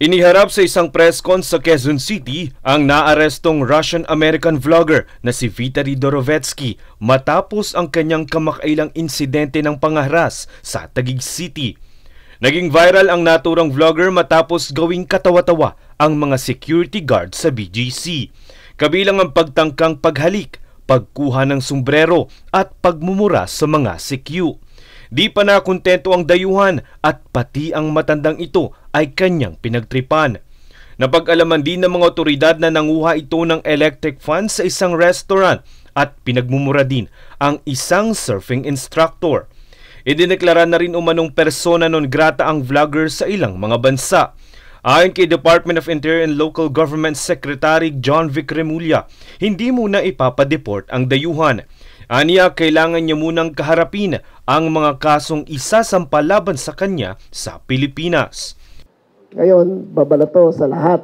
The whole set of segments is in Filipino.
Iniharap sa isang press con sa Quezon City ang naarestong Russian-American vlogger na si Vitali Dorovetsky matapos ang kanyang kamakailang insidente ng pangahras sa Taguig City. Naging viral ang naturang vlogger matapos gawing katawa-tawa ang mga security guard sa BGC. Kabilang ang pagtangkang paghalik, pagkuha ng sombrero at pagmumura sa mga CQ. Di pa nakontento ang dayuhan at pati ang matandang ito ay kanyang pinagtripan. Napag-alaman din ng mga otoridad na nanguha ito ng electric fan sa isang restaurant at pinagmumura din ang isang surfing instructor. Idineklara na rin umanong persona non grata ang vlogger sa ilang mga bansa. Ayon kay Department of Interior and Local Government Secretary John Vic Remulla, hindi muna ipapadeport ang dayuhan. Aniya, kailangan niya munang kaharapin ang mga kasong isasampa laban sa kanya sa Pilipinas. Ngayon, babalato sa lahat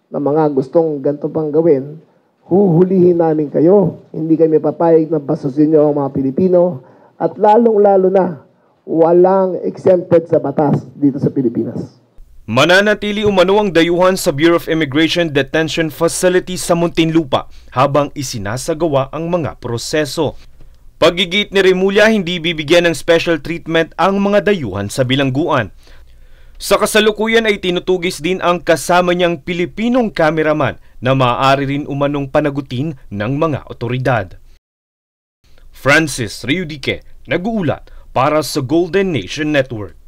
ng mga gustong ganito pang gawin, huhulihin namin kayo. Hindi kami papayag na basusin niyo ang mga Pilipino at lalong-lalo na walang exempted sa batas dito sa Pilipinas. Mananatili umano ang dayuhan sa Bureau of Immigration Detention Facility sa Muntinlupa habang isinasagawa ang mga proseso. Paggigit ni Remulla, hindi bibigyan ng special treatment ang mga dayuhan sa bilangguan. Sa kasalukuyan ay tinutugis din ang kasama niyang Pilipinong cameraman na maaari rin umanong panagutin ng mga otoridad. Francis Riudique, nag-uulat para sa Golden Nation Network.